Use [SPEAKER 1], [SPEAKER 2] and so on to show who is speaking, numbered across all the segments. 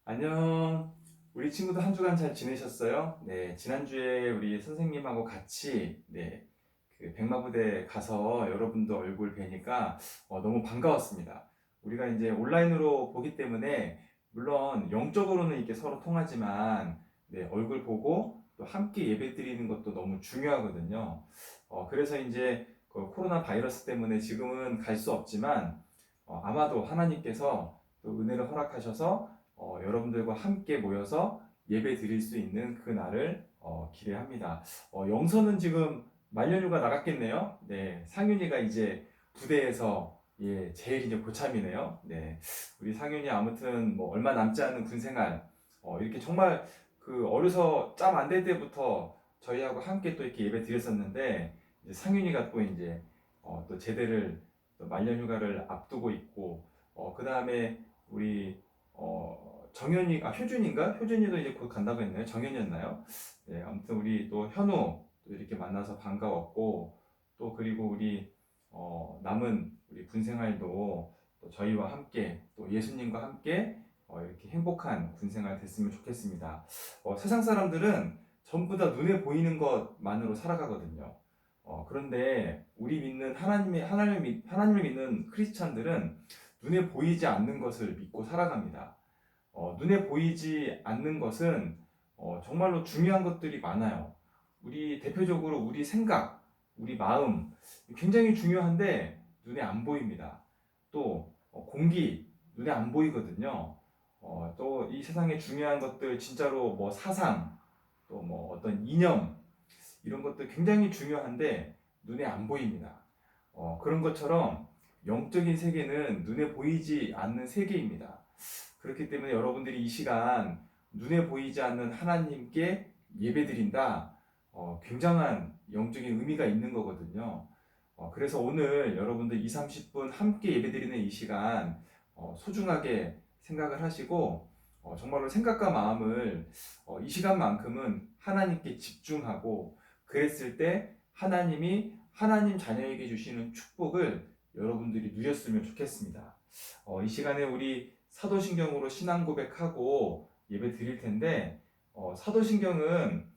[SPEAKER 1] 안녕. 우리 친구들 한 주간 잘 지내셨어요? 네, 지난주에 우리 선생님하고 같이 그 백마부대 가서 여러분도 얼굴 뵈니까 너무 반가웠습니다. 우리가 이제 온라인으로 보기 때문에 물론 영적으로는 이렇게 서로 통하지만 얼굴 보고 또 함께 예배 드리는 것도 너무 중요하거든요. 그래서 이제 그 코로나 바이러스 때문에 지금은 갈 수 없지만 아마도 하나님께서 또 은혜를 허락하셔서 여러분들과 함께 모여서 예배 드릴 수 있는 그 날을 기대합니다. 영서는 지금 말년휴가 나갔겠네요. 네, 상윤이가 이제 부대에서 제일 이제 고참이네요. 네, 우리 상윤이 아무튼 뭐 얼마 남지 않은 군 생활, 이렇게 정말 그 어려서 짬 안 될 때부터 저희하고 함께 또 이렇게 예배 드렸었는데 이제 상윤이가 또 이제 또 제대를 또 말년휴가를 앞두고 있고 그 다음에 우리 정현이, 효준인가? 효준이도 이제 곧 간다고 했나요? 정현이었나요? 네, 아무튼 우리 또 현우 또 이렇게 만나서 반가웠고, 또 그리고 우리 남은 우리 군생활도 또 저희와 함께 또 예수님과 함께 이렇게 행복한 군생활 됐으면 좋겠습니다. 세상 사람들은 전부 다 눈에 보이는 것만으로 살아가거든요. 그런데 우리 믿는 하나님을 믿는 크리스찬들은 눈에 보이지 않는 것을 믿고 살아갑니다. 눈에 보이지 않는 것은 정말로 중요한 것들이 많아요. 우리 대표적으로 우리 생각, 우리 마음 굉장히 중요한데 눈에 안 보입니다. 또 공기 눈에 안 보이거든요. 또 이 세상에 중요한 것들 진짜로 뭐 사상, 또 뭐 어떤 이념 이런 것들 굉장히 중요한데 눈에 안 보입니다. 그런 것처럼 영적인 세계는 눈에 보이지 않는 세계입니다. 그렇기 때문에 여러분들이 이 시간 눈에 보이지 않는 하나님께 예배드린다. 굉장한 영적인 의미가 있는 거거든요. 그래서 오늘 여러분들 2, 30분 함께 예배드리는 이 시간 소중하게 생각을 하시고 정말로 생각과 마음을 이 시간만큼은 하나님께 집중하고 그랬을 때 하나님이 하나님 자녀에게 주시는 축복을 여러분들이 누렸으면 좋겠습니다. 이 시간에 우리 사도신경으로 신앙 고백하고 예배 드릴 텐데 사도신경은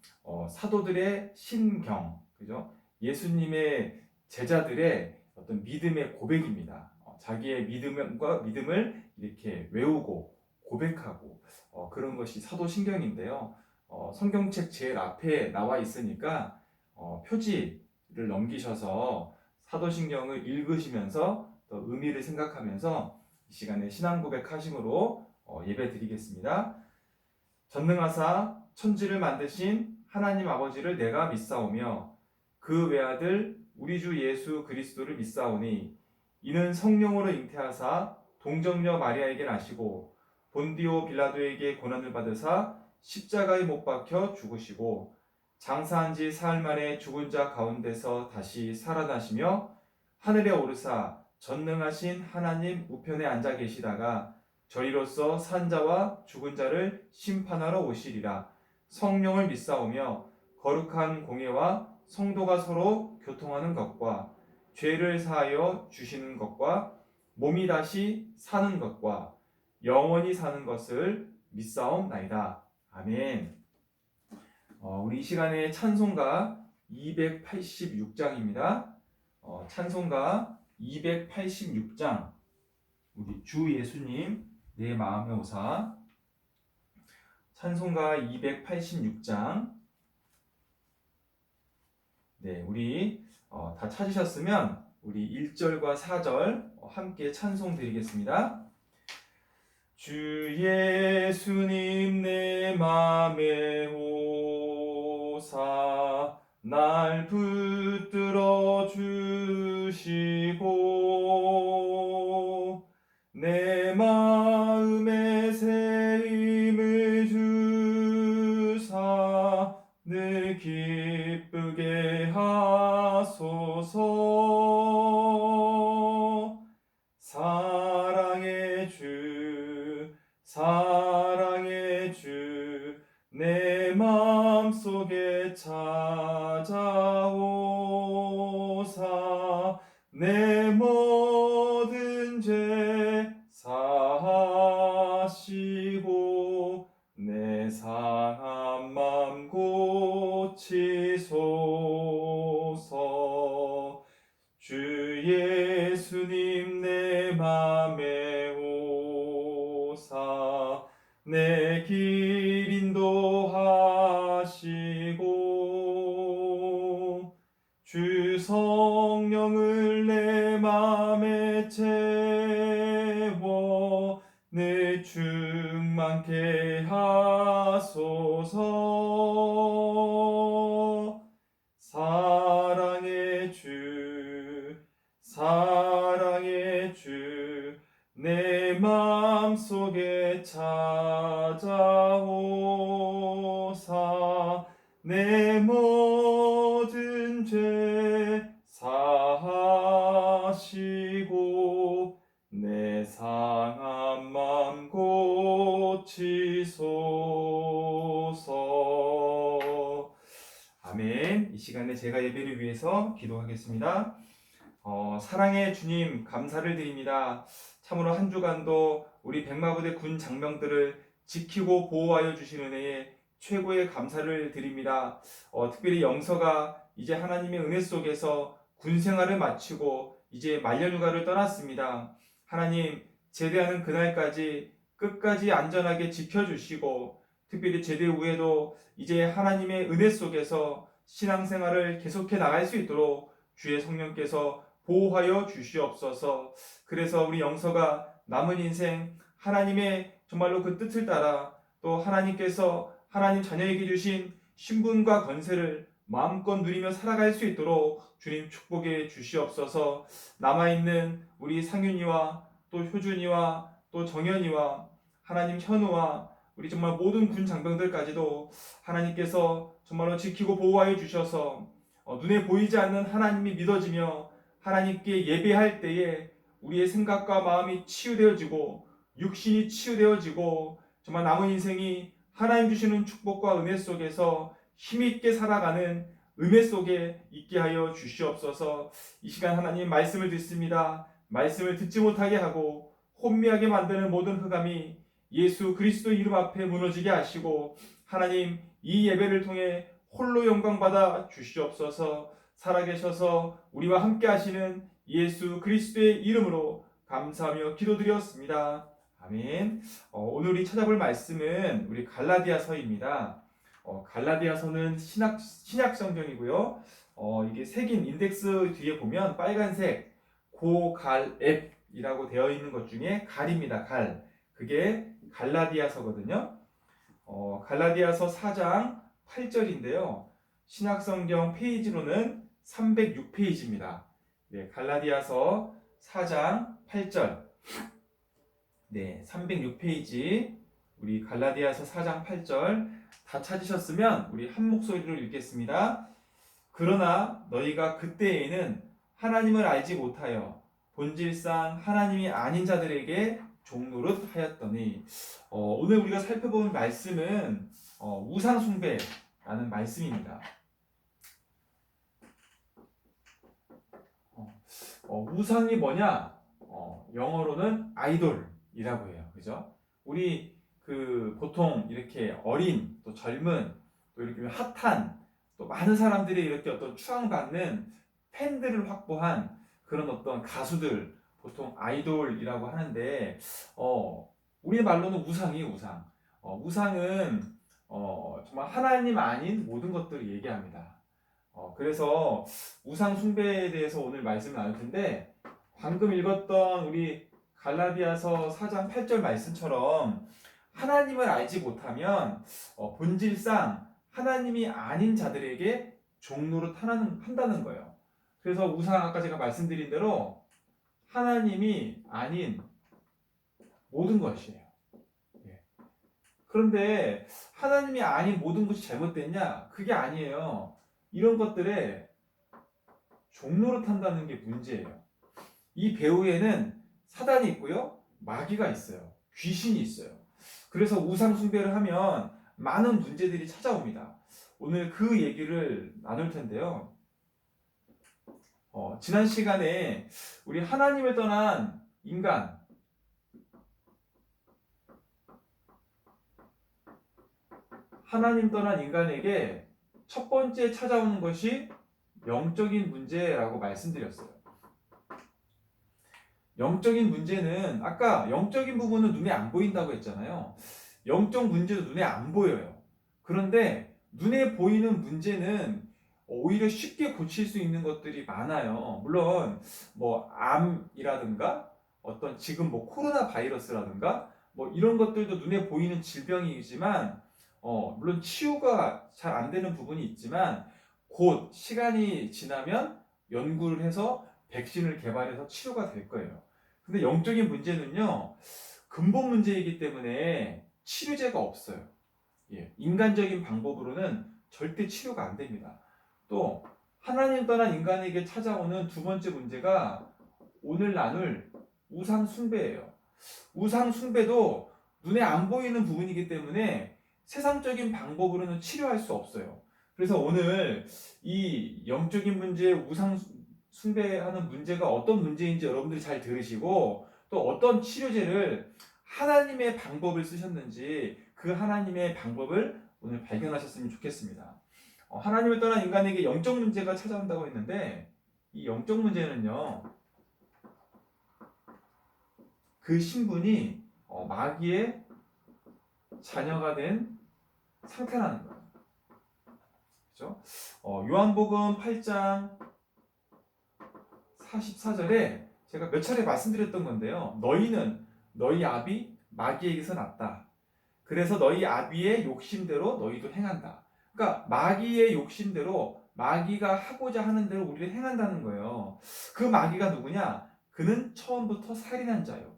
[SPEAKER 1] 사도들의 신경, 그죠? 예수님의 제자들의 어떤 믿음의 고백입니다. 자기의 믿음을 이렇게 외우고 고백하고 그런 것이 사도신경인데요. 성경책 제일 앞에 나와 있으니까 표지를 넘기셔서 사도신경을 읽으시면서 또 의미를 생각하면서 이 시간에 신앙 고백하심으로 예배 드리겠습니다. 전능하사 천지를 만드신 하나님 아버지를 내가 믿사오며 그 외아들 우리 주 예수 그리스도를 믿사오니 이는 성령으로 잉태하사 동정녀 마리아에게 나시고 본디오 빌라도에게 고난을 받으사 십자가에 못 박혀 죽으시고 장사한 지 사흘 만에 죽은 자 가운데서 다시 살아나시며 하늘에 오르사 전능하신 하나님 우편에 앉아 계시다가 저희로서 산 자와 죽은 자를 심판하러 오시리라. 성령을 믿사오며 거룩한 공예와 성도가 서로 교통하는 것과 죄를 사하여 주시는 것과 몸이 다시 사는 것과 영원히 사는 것을 믿사옵나이다. 아멘. 우리 이 시간에 찬송가 286장입니다. 찬송가 286장 우리 주 예수님 내 마음의 오사 찬송가 286장 우리 다 찾으셨으면 우리 1절과 4절 함께 찬송 드리겠습니다. 주 예수님 내 맘에 오사 날 붙들어 주시고 내 마음에 새 힘을 주사 늘 기쁘게 하소서. 사랑의 주, 내 마음속에 찾아오사 내 모든 죄 사하시고 내 상한 맘 고치소서. 주 예수님 내 맘에 오사 내 길 인도하시고 주 성령을 내 맘에 채워 내 충만케 하소서. 사랑의 주, 사랑의 주, 내 맘속에 찾아오사 내 모든 죄 사하시고 내 상한 맘 고치소서. 아멘. 이 시간에 제가 예배를 위해서 기도하겠습니다. 사랑의 주님 감사를 드립니다. 참으로 한 주간도 우리 백마부대 군 장병들을 지키고 보호하여 주신 은혜에 최고의 감사를 드립니다. 특별히 영서가 이제 하나님의 은혜 속에서 군 생활을 마치고 이제 말년휴가를 떠났습니다. 하나님, 제대하는 그날까지 끝까지 안전하게 지켜주시고 특별히 제대 후에도 이제 하나님의 은혜 속에서 신앙생활을 계속해 나갈 수 있도록 주의 성령께서 보호하여 주시옵소서. 그래서 우리 영서가 남은 인생 하나님의 정말로 그 뜻을 따라 또 하나님께서 하나님 자녀에게 주신 신분과 권세를 마음껏 누리며 살아갈 수 있도록 주님 축복해 주시옵소서. 남아있는 우리 상윤이와 또 효준이와 또 정현이와 하나님 현우와 우리 정말 모든 군 장병들까지도 하나님께서 정말로 지키고 보호하여 주셔서 눈에 보이지 않는 하나님이 믿어지며 하나님께 예배할 때에 우리의 생각과 마음이 치유되어지고 육신이 치유되어지고 정말 남은 인생이 하나님 주시는 축복과 은혜 속에서 힘있게 살아가는 은혜 속에 있게 하여 주시옵소서. 이 시간 하나님 말씀을 듣습니다. 말씀을 듣지 못하게 하고 혼미하게 만드는 모든 흑암이 예수 그리스도 이름 앞에 무너지게 하시고 하나님 이 예배를 통해 홀로 영광 받아 주시옵소서. 살아계셔서 우리와 함께 하시는 예수 그리스도의 이름으로 감사하며 기도드렸습니다. 아멘. 오늘 우리 찾아볼 말씀은 우리 갈라디아서입니다. 갈라디아서는 신약 성경이고요. 이게 색인 인덱스 뒤에 보면 빨간색 고갈앱이라고 되어 있는 것 중에 갈입니다. 갈. 그게 갈라디아서거든요. 갈라디아서 4장 8절인데요. 신약성경 페이지로는 306페이지입니다. 네, 갈라디아서 4장 8절. 네, 306페이지. 우리 갈라디아서 4장 8절 다 찾으셨으면 우리 한 목소리로 읽겠습니다. 그러나 너희가 그때에는 하나님을 알지 못하여 본질상 하나님이 아닌 자들에게 종노릇 하였더니 오늘 우리가 살펴볼 말씀은 우상숭배라는 말씀입니다. 우상이 뭐냐? 영어로는 아이돌이라고 해요. 그죠? 우리 보통 이렇게 어린 또 젊은 또 이렇게 핫한 또 많은 사람들이 이렇게 어떤 추앙받는 팬들을 확보한 그런 어떤 가수들 보통 아이돌이라고 하는데 우리 말로는 우상이에요. 우상. 우상은 정말 하나님 아닌 모든 것들을 얘기합니다. 그래서 우상 숭배에 대해서 오늘 말씀을 나눌 텐데 방금 읽었던 우리 갈라디아서 4장 8절 말씀처럼 하나님을 알지 못하면 본질상 하나님이 아닌 자들에게 종노릇 한다는 거예요. 그래서 우상 아까 제가 말씀드린 대로 하나님이 아닌 모든 것이에요. 그런데 하나님이 아닌 모든 것이 잘못됐냐? 그게 아니에요. 이런 것들에 종노릇 한다는 게 문제예요. 이 배후에는 사단이 있고요. 마귀가 있어요. 귀신이 있어요. 그래서 우상 숭배를 하면 많은 문제들이 찾아옵니다. 오늘 그 얘기를 나눌 텐데요. 지난 시간에 우리 하나님을 떠난 인간 하나님 떠난 인간에게 첫 번째 찾아오는 것이 영적인 문제라고 말씀드렸어요. 영적인 문제는 아까 영적인 부분은 눈에 안 보인다고 했잖아요. 영적 문제도 눈에 안 보여요. 그런데 눈에 보이는 문제는 오히려 쉽게 고칠 수 있는 것들이 많아요. 물론 뭐 암이라든가 어떤 지금 뭐 코로나 바이러스라든가 뭐 이런 것들도 눈에 보이는 질병이지만 물론 치유가 잘 안 되는 부분이 있지만 곧 시간이 지나면 연구를 해서 백신을 개발해서 치료가 될 거예요. 근데 영적인 문제는요, 근본 문제이기 때문에 치료제가 없어요. 예, 인간적인 방법으로는 절대 치료가 안 됩니다. 또 하나님 떠난 인간에게 찾아오는 두 번째 문제가 오늘 나눌 우상 숭배예요. 우상 숭배도 눈에 안 보이는 부분이기 때문에 세상적인 방법으로는 치료할 수 없어요. 그래서 오늘 이 영적인 문제, 우상 숭배하는 문제가 어떤 문제인지 여러분들이 잘 들으시고 또 어떤 치료제를 하나님의 방법을 쓰셨는지 그 하나님의 방법을 오늘 발견하셨으면 좋겠습니다. 하나님을 떠난 인간에게 영적 문제가 찾아온다고 했는데 이 영적 문제는요, 그 신분이 마귀의 자녀가 된 상태라는 거예요. 그렇죠? 요한복음 8장 44절에 제가 몇 차례 말씀드렸던 건데요. 너희는 너희 아비 마귀에게서 났다. 그래서 너희 아비의 욕심대로 너희도 행한다. 그러니까 마귀의 욕심대로 마귀가 하고자 하는 대로 우리를 행한다는 거예요. 그 마귀가 누구냐? 그는 처음부터 살인한 자요.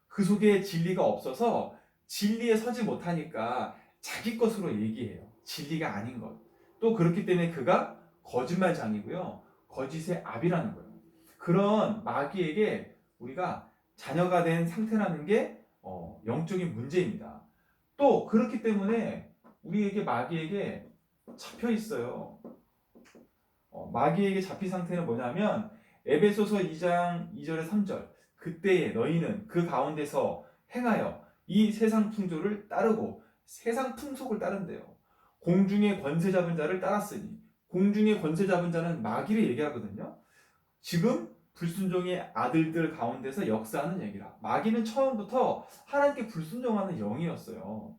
[SPEAKER 1] 그 속에 진리가 없어서 진리에 서지 못하니까 자기 것으로 얘기해요. 진리가 아닌 것. 또 그렇기 때문에 그가 거짓말장이고요. 거짓의 압이라는 거예요. 그런 마귀에게 우리가 자녀가 된 상태라는 게 영적인 문제입니다. 또 그렇기 때문에 우리에게 마귀에게 잡혀 있어요. 마귀에게 잡힌 상태는 뭐냐면 에베소서 2장 2절에 3절 그때에 너희는 그 가운데서 행하여 이 세상 풍조를 따르고 세상 풍속을 따른대요. 공중의 권세 잡은 자를 따랐으니 공중의 권세 잡은 자는 마귀를 얘기하거든요. 지금 불순종의 아들들 가운데서 역사하는 얘기라. 마귀는 처음부터 하나님께 불순종하는 영이었어요.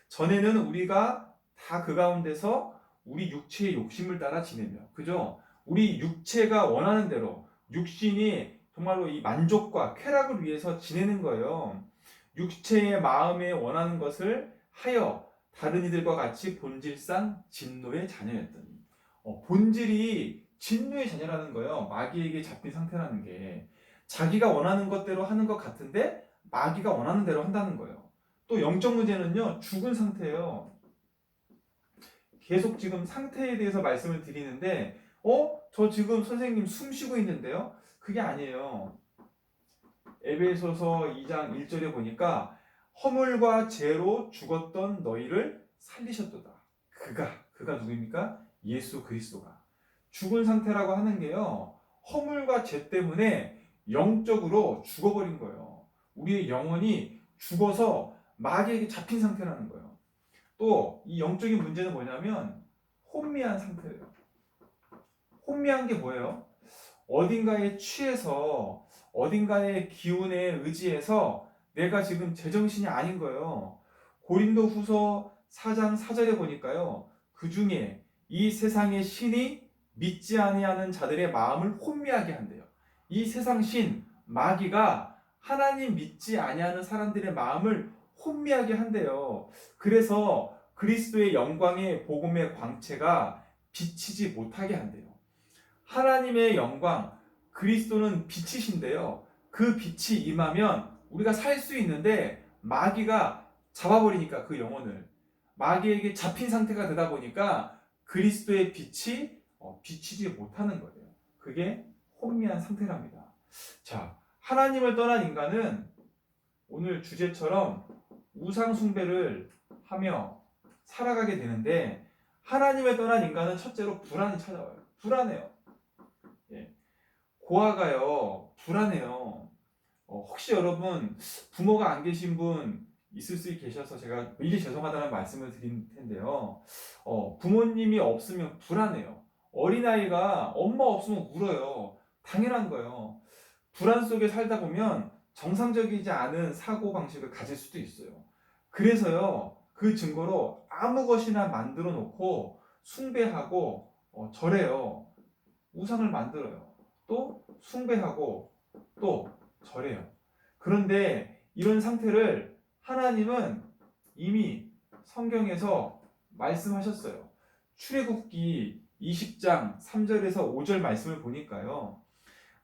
[SPEAKER 1] 전에는 우리가 다 그 가운데서 우리 육체의 욕심을 따라 지내며, 그죠? 우리 육체가 원하는 대로, 육신이 정말로 이 만족과 쾌락을 위해서 지내는 거예요. 육체의 마음에 원하는 것을 하여 다른 이들과 같이 본질상 진노의 자녀였더니, 본질이 진노의 자녀라는 거예요. 마귀에게 잡힌 상태라는 게 자기가 원하는 것대로 하는 것 같은데 마귀가 원하는 대로 한다는 거예요. 또 영적 문제는요, 죽은 상태예요. 계속 지금 상태에 대해서 말씀을 드리는데 저 지금 선생님 숨 쉬고 있는데요? 그게 아니에요. 에베소서 2장 1절에 보니까 허물과 죄로 죽었던 너희를 살리셨도다. 그가 누구입니까? 예수 그리스도가. 죽은 상태라고 하는 게요, 허물과 죄 때문에 영적으로 죽어버린 거예요. 우리의 영혼이 죽어서 마귀에게 잡힌 상태라는 거예요. 또 이 영적인 문제는 뭐냐면 혼미한 상태예요. 혼미한 게 뭐예요? 어딘가에 취해서 어딘가의 기운에 의지해서 내가 지금 제정신이 아닌 거예요. 고린도 후서 4장 4절에 보니까요, 그 중에 이 세상의 신이 믿지 아니하는 자들의 마음을 혼미하게 한대요. 이 세상 신 마귀가 하나님 믿지 아니하는 사람들의 마음을 혼미하게 한대요. 그래서 그리스도의 영광의 복음의 광채가 비치지 못하게 한대요. 하나님의 영광, 그리스도는 빛이신데요. 그 빛이 임하면 우리가 살 수 있는데 마귀가 잡아버리니까 그 영혼을 마귀에게 잡힌 상태가 되다 보니까 그리스도의 빛이 비치지 못하는 거예요. 그게 혼미한 상태랍니다. 자, 하나님을 떠난 인간은 오늘 주제처럼 우상 숭배를 하며 살아가게 되는데, 하나님을 떠난 인간은 첫째로 불안이 찾아와요. 불안해요. 예. 고아가요, 불안해요. 혹시 여러분 부모가 안 계신 분 있을 수 계셔서 제가 미리 죄송하다는 말씀을 드린 텐데요. 부모님이 없으면 불안해요. 어린아이가 엄마 없으면 울어요. 당연한 거예요. 불안 속에 살다 보면 정상적이지 않은 사고방식을 가질 수도 있어요. 그래서요, 그 증거로 아무 것이나 만들어 놓고 숭배하고 절해요. 우상을 만들어요. 또 숭배하고 또 절해요. 그런데 이런 상태를 하나님은 이미 성경에서 말씀하셨어요. 출애굽기 20장 3절에서 5절 말씀을 보니까요.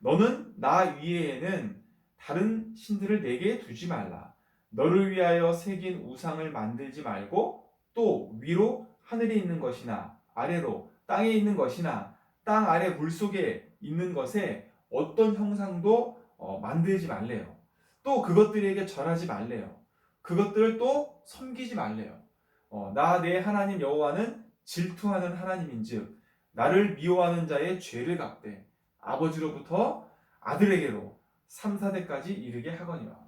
[SPEAKER 1] 너는 나 위에는 다른 신들을 내게 두지 말라. 너를 위하여 새긴 우상을 만들지 말고 또 위로 하늘에 있는 것이나 아래로 땅에 있는 것이나 땅 아래 물속에 있는 것에 어떤 형상도 만들지 말래요. 또 그것들에게 절하지 말래요. 그것들을 또 섬기지 말래요. 나 내 하나님 여호와는 질투하는 하나님인즉 나를 미워하는 자의 죄를 갚되 아버지로부터 아들에게로 3, 4대까지 이르게 하거니와.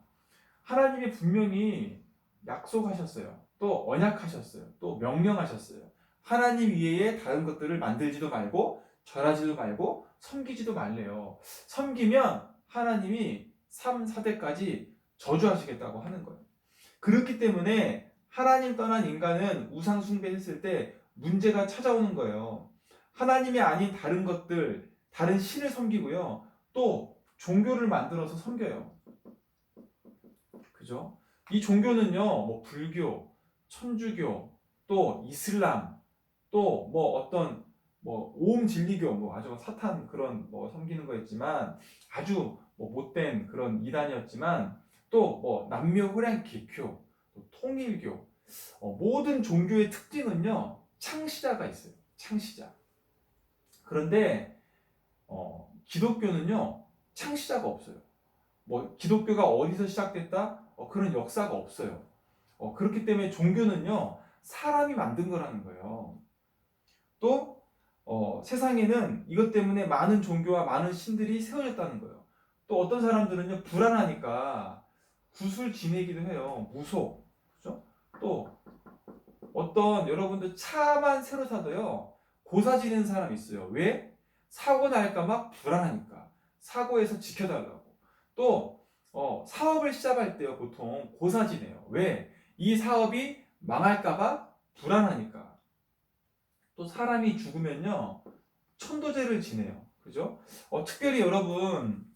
[SPEAKER 1] 하나님이 분명히 약속하셨어요. 또 언약하셨어요. 또 명령하셨어요. 하나님 이외에 다른 것들을 만들지도 말고 절하지도 말고 섬기지도 말래요. 섬기면 하나님이 3, 4대까지 저주하시겠다고 하는 거예요. 그렇기 때문에 하나님 떠난 인간은 우상 숭배했을 때 문제가 찾아오는 거예요. 하나님이 아닌 다른 것들, 다른 신을 섬기고요. 또 종교를 만들어서 섬겨요. 그죠? 이 종교는요, 뭐 불교, 천주교, 또 이슬람, 또 뭐 어떤 뭐 오음 진리교, 뭐 아주 사탄 그런 뭐 섬기는 거였지만 아주 뭐 못된 그런 이단이었지만 또 뭐 남녀 호랑 개교, 또 통일교, 모든 종교의 특징은요 창시자가 있어요. 창시자. 그런데 기독교는요 창시자가 없어요. 뭐 기독교가 어디서 시작됐다? 그런 역사가 없어요. 그렇기 때문에 종교는요 사람이 만든 거라는 거예요. 또 세상에는 이것 때문에 많은 종교와 많은 신들이 세워졌다는 거예요. 또 어떤 사람들은요 불안하니까 굿을 지내기도 해요. 무속, 그죠? 또 어떤 여러분들 차만 새로 사도요 고사 지내는 사람이 있어요. 왜? 사고 날까봐 불안하니까. 사고에서 지켜달라고. 또 사업을 시작할 때요 보통 고사 지내요. 왜? 이 사업이 망할까봐 불안하니까. 또 사람이 죽으면요 천도제를 지내요. 그죠? 특별히 여러분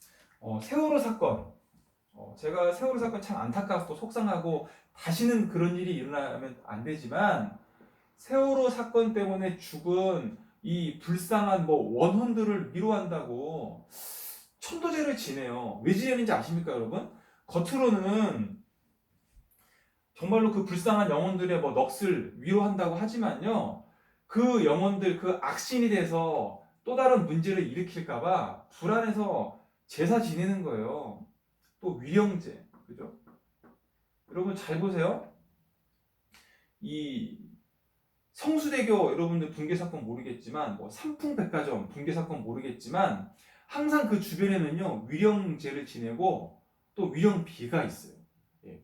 [SPEAKER 1] 세월호 사건, 제가 세월호 사건 참 안타깝고 속상하고 다시는 그런 일이 일어나면 안 되지만 세월호 사건 때문에 죽은 이 불쌍한 뭐 원혼들을 위로한다고 천도제를 지내요. 왜 지내는지 아십니까, 여러분? 겉으로는 정말로 그 불쌍한 영혼들의 뭐 넋을 위로한다고 하지만요, 그 영혼들, 그 악신이 돼서 또 다른 문제를 일으킬까봐 불안해서 제사 지내는 거예요. 또 위령제, 그죠? 여러분 잘 보세요. 이 성수대교 여러분들 붕괴 사건 모르겠지만, 뭐 삼풍백화점 붕괴 사건 모르겠지만, 항상 그 주변에는요 위령제를 지내고 또 위령비가 있어요.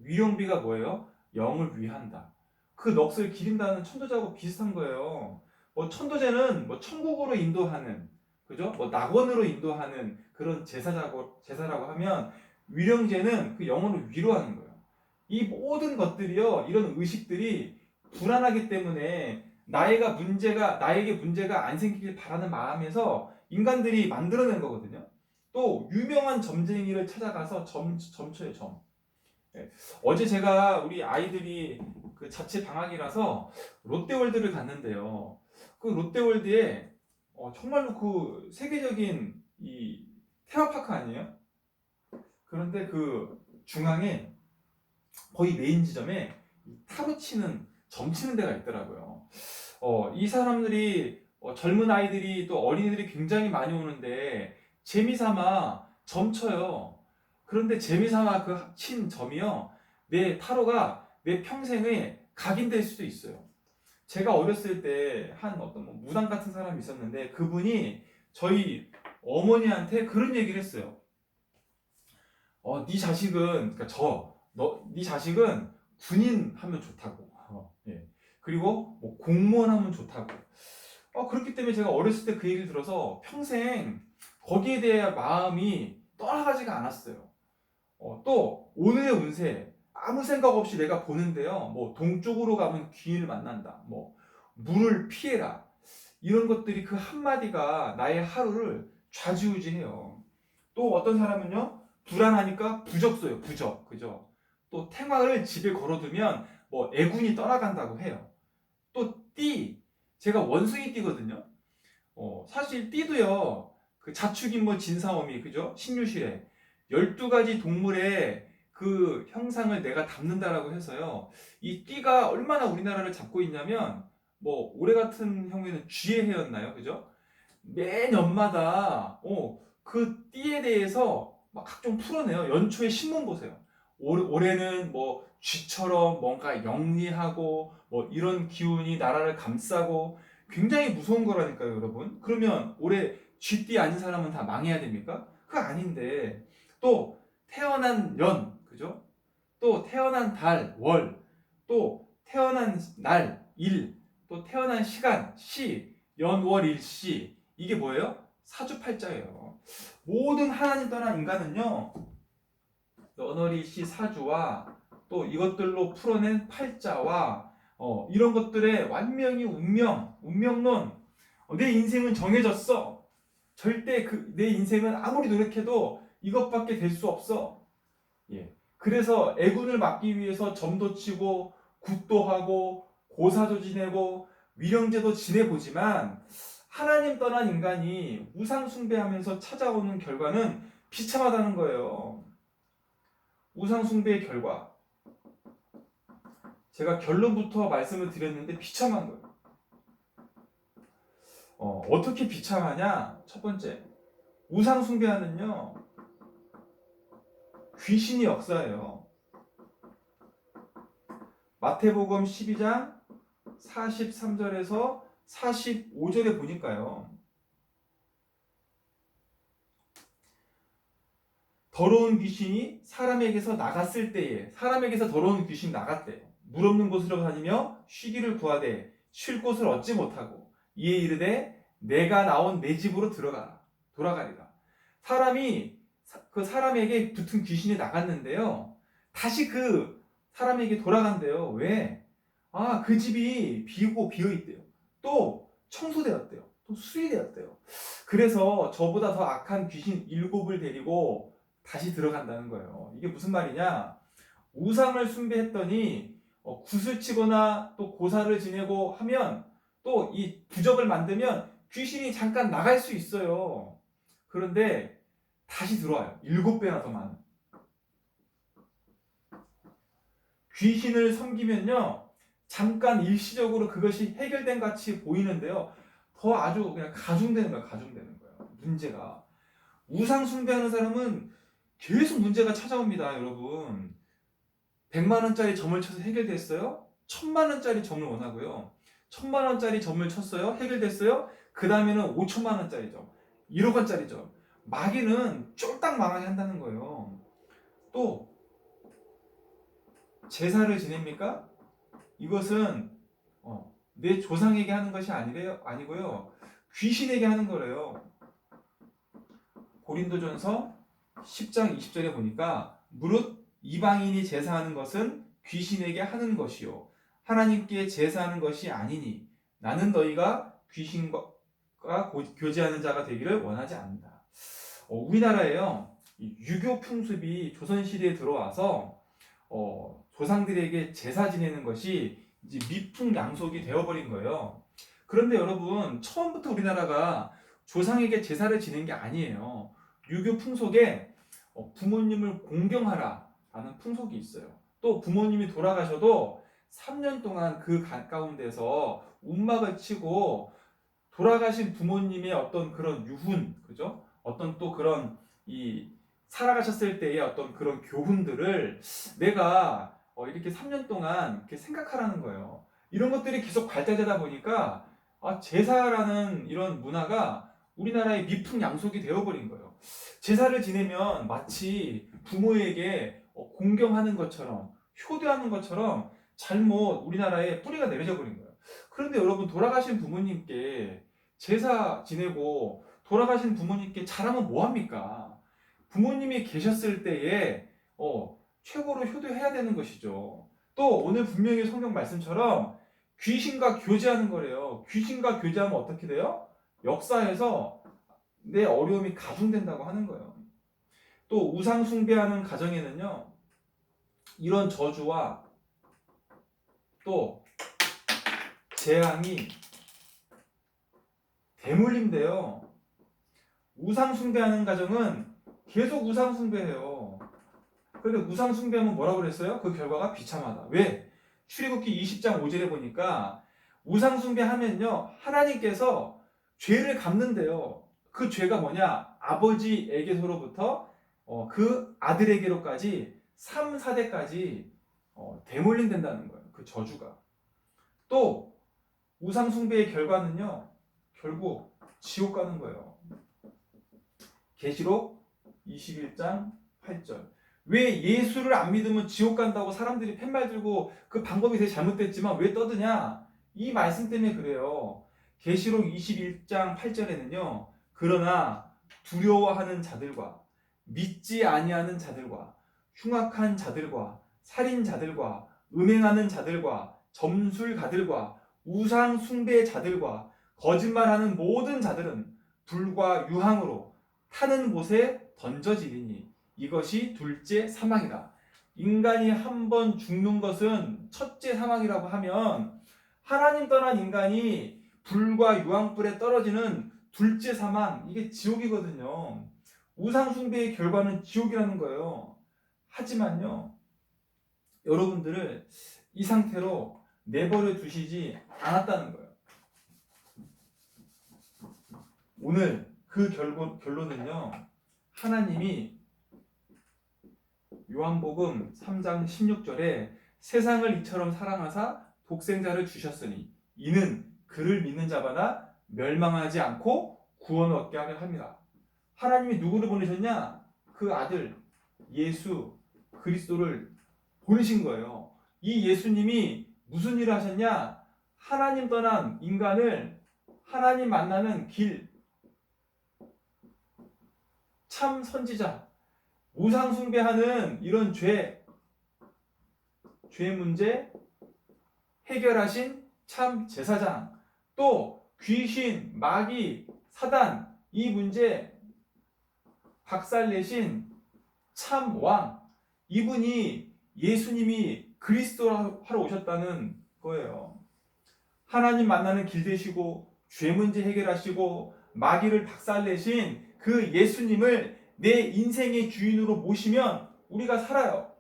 [SPEAKER 1] 위령비가 뭐예요? 영을 위한다. 그 넋을 기린다는 천도제하고 비슷한 거예요. 뭐 천도제는 뭐 천국으로 인도하는, 그죠? 뭐 낙원으로 인도하는 그런 제사라고 하면, 위령제는 그 영혼을 위로하는 거예요. 이 모든 것들이요, 이런 의식들이 불안하기 때문에 나에게 문제가 안 생기길 바라는 마음에서 인간들이 만들어낸 거거든요. 또 유명한 점쟁이를 찾아가서 점쳐요, 점. 어제 제가 우리 아이들이 그 자체 방학이라서 롯데월드를 갔는데요. 그 롯데월드에 정말로 그 세계적인 이 테마파크 아니에요? 그런데 그 중앙에 거의 메인 지점에 타로 치는, 점 치는 데가 있더라고요. 이 사람들이 젊은 아이들이 또 어린이들이 굉장히 많이 오는데 재미삼아 점쳐요. 그런데 재미삼아 그 친 점이요, 내 타로가 내 평생에 각인될 수도 있어요. 제가 어렸을 때 한 어떤 뭐 무당 같은 사람이 있었는데 그분이 저희 어머니한테 그런 얘기를 했어요. 네 자식은, 그러니까 네 자식은 군인 하면 좋다고. 예. 그리고 뭐 공무원 하면 좋다고. 그렇기 때문에 제가 어렸을 때 그 얘기를 들어서 평생 거기에 대해 마음이 떠나가지가 않았어요. 또 오늘의 운세 아무 생각 없이 내가 보는데요. 뭐 동쪽으로 가면 귀인을 만난다. 뭐 물을 피해라. 이런 것들이 그 한마디가 나의 하루를 좌지우지해요. 또 어떤 사람은요. 불안하니까 부적 써요. 부적. 그죠? 또 탱화를 집에 걸어두면 뭐 애군이 떠나간다고 해요. 또 띠. 제가 원숭이 띠거든요. 사실 띠도요. 그 자축인모 진사오미 그죠? 신유실에 12가지 동물의 그 형상을 내가 담는다라고 해서요. 이 띠가 얼마나 우리나라를 잡고 있냐면 뭐 올해 같은 경우에는 쥐의 해였나요? 그죠? 매 년마다 그 띠에 대해서 막 각종 풀어내요. 연초에 신문 보세요. 올해는 뭐 쥐처럼 뭔가 영리하고 뭐 이런 기운이 나라를 감싸고 굉장히 무서운 거라니까요, 여러분. 그러면 올해 쥐띠 아닌 사람은 다 망해야 됩니까? 그거 아닌데. 또 태어난 년, 그죠? 또 태어난 달, 월, 또 태어난 날, 일, 또 태어난 시간, 시, 연, 월, 일, 시. 이게 뭐예요? 사주팔자예요. 모든 하나님 떠난 인간은요. 연월일 시 사주와 또 이것들로 풀어낸 팔자와 이런 것들의 완명이 운명론. 내 인생은 정해졌어. 절대 내 인생은 아무리 노력해도 이것밖에 될 수 없어. 예. 그래서 애군을 막기 위해서 점도 치고 굿도 하고 고사도 지내고 위령제도 지내보지만 하나님 떠난 인간이 우상 숭배하면서 찾아오는 결과는 비참하다는 거예요. 우상 숭배의 결과. 제가 결론부터 말씀을 드렸는데 비참한 거예요. 어떻게 비참하냐? 첫 번째, 우상 숭배하는요 귀신이 역사예요. 마태복음 12장 43절에서 45절에 보니까요. 더러운 귀신이 사람에게서 나갔을 때에 사람에게서 더러운 귀신이 나갔대요. 물 없는 곳으로 다니며 쉬기를 구하되 쉴 곳을 얻지 못하고 이에 이르되 내가 나온 내 집으로 돌아가리라. 사람이 그 사람에게 붙은 귀신이 나갔는데요. 다시 그 사람에게 돌아간대요. 왜? 그 집이 비고 비어있대요. 또 청소되었대요. 또 수리되었대요. 그래서 저보다 더 악한 귀신 7을 데리고 다시 들어간다는 거예요. 이게 무슨 말이냐? 우상을 숭배했더니 굿을 치거나 또 고사를 지내고 하면 또 이 부적을 만들면 귀신이 잠깐 나갈 수 있어요. 그런데 다시 들어와요. 7배나 더 많은. 귀신을 섬기면요. 잠깐 일시적으로 그것이 해결된 같이 보이는데요. 더 아주 그냥 가중되는 거예요. 문제가. 우상 숭배하는 사람은 계속 문제가 찾아옵니다, 여러분. 100만 원짜리 점을 쳐서 해결됐어요? 1000만 원짜리 점을 원하고요. 1000만 원짜리 점을 쳤어요? 해결됐어요? 그 다음에는 5천만 원짜리 점, 1억 원짜리 점. 마귀는 쫄딱 망하게 한다는 거예요. 또 제사를 지냅니까? 이것은 내 조상에게 하는 것이 아니고요. 귀신에게 하는 거래요. 고린도전서 10장 20절에 보니까 무릇 이방인이 제사하는 것은 귀신에게 하는 것이요 하나님께 제사하는 것이 아니니 나는 너희가 귀신과 교제하는 자가 되기를 원하지 않는다. 우리나라에요 유교 풍습이 조선시대에 들어와서 조상들에게 제사 지내는 것이 이제 미풍양속이 되어버린 거예요. 그런데 여러분 처음부터 우리나라가 조상에게 제사를 지낸 게 아니에요. 유교 풍속에 부모님을 공경하라 라는 풍속이 있어요. 또 부모님이 돌아가셔도 3년 동안 그 가운데서 움막을 치고 돌아가신 부모님의 어떤 그런 유훈, 그죠? 어떤 또 그런 살아가셨을 때의 어떤 그런 교훈들을 내가 이렇게 3년 동안 이렇게 생각하라는 거예요. 이런 것들이 계속 발달되다 보니까 제사라는 이런 문화가 우리나라의 미풍양속이 되어버린 거예요. 제사를 지내면 마치 부모에게 공경하는 것처럼 효도하는 것처럼 잘못 우리나라에 뿌리가 내려져 버린 거예요. 그런데 여러분, 돌아가신 부모님께 제사 지내고 돌아가신 부모님께 잘하면 뭐합니까? 부모님이 계셨을 때에 최고로 효도해야 되는 것이죠. 또 오늘 분명히 성경 말씀처럼 귀신과 교제하는 거래요. 귀신과 교제하면 어떻게 돼요? 역사에서 내 어려움이 가중된다고 하는 거예요. 또 우상 숭배하는 가정에는요, 이런 저주와 또 재앙이 대물림돼요. 우상 숭배하는 가정은 계속 우상 숭배해요. 그런데 우상 숭배하면 뭐라고 그랬어요? 그 결과가 비참하다. 왜? 출애굽기 20장 5절에 보니까 우상 숭배하면요, 하나님께서 죄를 갚는데요. 그 죄가 뭐냐? 아버지에게서로부터 그 아들에게로까지 3, 4대까지 대물림된다는 거예요. 그 저주가. 또 우상 숭배의 결과는요, 결국 지옥 가는 거예요. 계시록 21장 8절. 왜 예수를 안 믿으면 지옥 간다고 사람들이 팻말 들고 그 방법이 되게 잘못됐지만 왜 떠드냐? 이 말씀 때문에 그래요. 계시록 21장 8절에는요. 그러나 두려워하는 자들과 믿지 아니하는 자들과 흉악한 자들과 살인자들과 음행하는 자들과 점술가들과 우상 숭배 자들과 거짓말하는 모든 자들은 불과 유황으로 타는 곳에 던져지리니 이것이 둘째 사망이다. 인간이 한 번 죽는 것은 첫째 사망이라고 하면 하나님 떠난 인간이 불과 유황불에 떨어지는 둘째 사망, 이게 지옥이거든요. 우상 숭배의 결과는 지옥이라는 거예요. 하지만요, 여러분들을 이 상태로 내버려 두시지 않았다는 거예요. 오늘 그 결론은요, 하나님이 요한복음 3장 16절에 세상을 이처럼 사랑하사 독생자를 주셨으니 이는 그를 믿는 자마다 멸망하지 않고 구원을 얻게 하려 합니다. 하나님이 누구를 보내셨냐? 그 아들 예수 그리스도를 보내신 거예요. 이 예수님이 무슨 일을 하셨냐? 하나님 떠난 인간을 하나님 만나는 길, 참 선지자, 우상 숭배하는 이런 죄 문제 해결하신 참 제사장, 또 귀신, 마귀, 사단 이 문제 박살내신 참 왕, 이분이 예수님이 그리스도 하러 오셨다는 거예요. 하나님 만나는 길 되시고 죄 문제 해결하시고 마귀를 박살내신 그 예수님을 내 인생의 주인으로 모시면 우리가 살아요.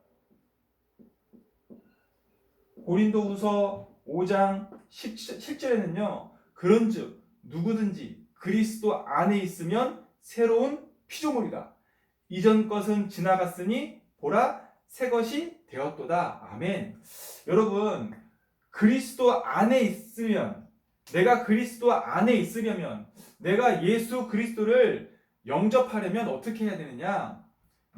[SPEAKER 1] 고린도후서 5장 17절에는요. 그런즉 누구든지 그리스도 안에 있으면 새로운 피조물이다. 이전 것은 지나갔으니 보라 새 것이 되었도다. 아멘. 여러분, 그리스도 안에 있으면, 내가 그리스도 안에 있으려면, 내가 예수 그리스도를 영접하려면 어떻게 해야 되느냐?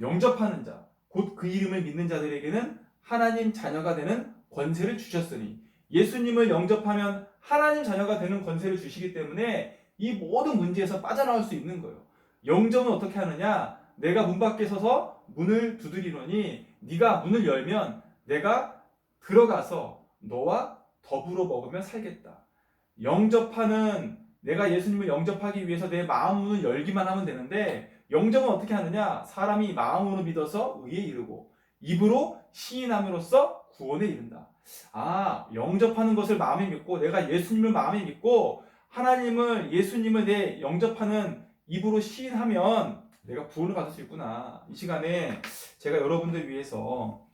[SPEAKER 1] 영접하는 자, 곧 그 이름을 믿는 자들에게는 하나님 자녀가 되는 권세를 주셨으니, 예수님을 영접하면 하나님 자녀가 되는 권세를 주시기 때문에 이 모든 문제에서 빠져나올 수 있는 거예요. 영접은 어떻게 하느냐? 내가 문 밖에 서서 문을 두드리노니 네가 문을 열면 내가 들어가서 너와 더불어 먹으며 살겠다. 영접하는, 내가 예수님을 영접하기 위해서 내 마음 문을 열기만 하면 되는데, 영접은 어떻게 하느냐? 사람이 마음으로 믿어서 의에 이르고 입으로 시인함으로써 구원에 이른다. 영접하는 것을 마음에 믿고, 내가 예수님을 마음에 믿고 하나님을, 예수님을 내 영접하는 입으로 시인하면 내가 구원을 받을 수 있구나. 이 시간에 제가 여러분들 위해서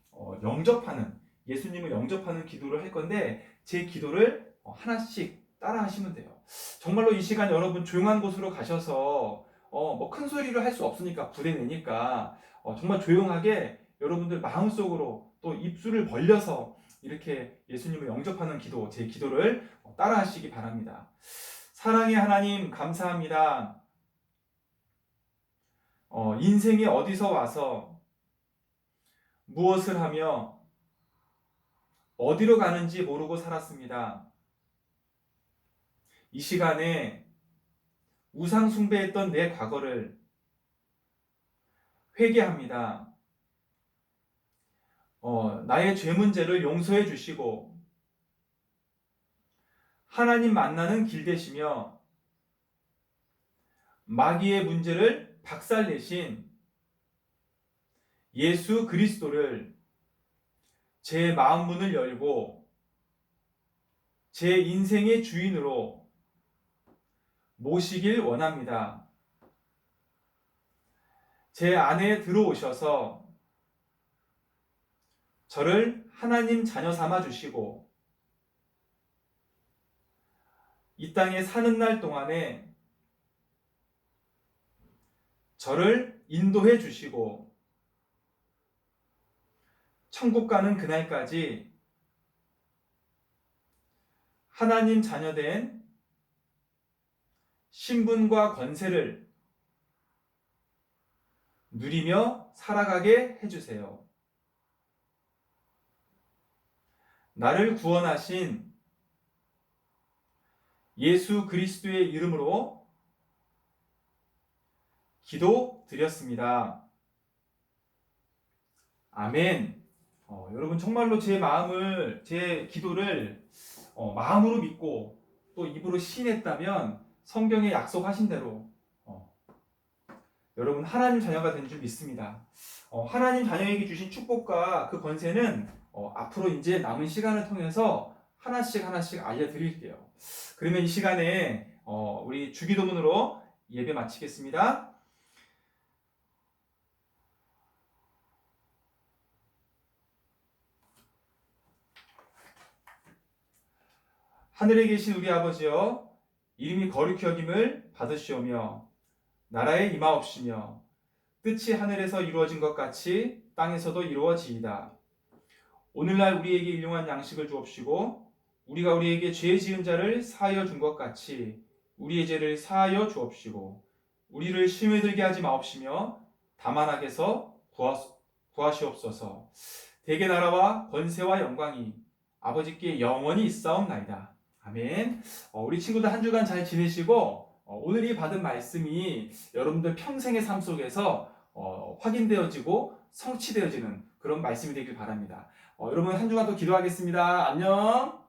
[SPEAKER 1] 영접하는, 예수님을 영접하는 기도를 할 건데, 제 기도를 하나씩 따라 하시면 돼요. 정말로 이 시간 여러분 조용한 곳으로 가셔서 뭐 큰 소리를 할 수 없으니까, 부대 내니까 정말 조용하게 여러분들 마음속으로 또 입술을 벌려서 이렇게 예수님을 영접하는 기도, 제 기도를 따라 하시기 바랍니다. 사랑의 하나님, 감사합니다. 인생이 어디서 와서 무엇을 하며 어디로 가는지 모르고 살았습니다. 이 시간에 우상 숭배했던 내 과거를 회개합니다. 나의 죄 문제를 용서해 주시고 하나님 만나는 길 되시며 마귀의 문제를 박살내신 예수 그리스도를 제 마음 문을 열고 제 인생의 주인으로 모시길 원합니다. 제 안에 들어오셔서 저를 하나님 자녀 삼아 주시고 이 땅에 사는 날 동안에 저를 인도해 주시고 천국 가는 그날까지 하나님 자녀된 신분과 권세를 누리며 살아가게 해주세요. 나를 구원하신 예수 그리스도의 이름으로 기도드렸습니다. 아멘. 여러분 정말로 제 기도를 마음으로 믿고 또 입으로 시인했다면 성경에 약속하신 대로 여러분 하나님 자녀가 된 줄 믿습니다. 하나님 자녀에게 주신 축복과 그 권세는 앞으로 이제 남은 시간을 통해서 하나씩 알려드릴게요. 그러면 이 시간에 우리 주기도문으로 예배 마치겠습니다. 하늘에 계신 우리 아버지여, 이름이 거룩히 여김을 받으시오며 나라에 임하옵시며 뜻이 하늘에서 이루어진 것 같이 땅에서도 이루어지이다. 오늘날 우리에게 일용할 양식을 주옵시고 우리가 우리에게 죄 지은 자를 사하여 준 것 같이 우리의 죄를 사하여 주옵시고 우리를 시험에 들게 하지 마옵시며 다만 악에서 구하시옵소서. 대개 나라와 권세와 영광이 아버지께 영원히 있사옵나이다. 아멘. 우리 친구들 한 주간 잘 지내시고 오늘이 받은 말씀이 여러분들 평생의 삶 속에서 확인되어지고 성취되어지는 그런 말씀이 되길 바랍니다. 여러분 한 주간 또 기도하겠습니다. 안녕.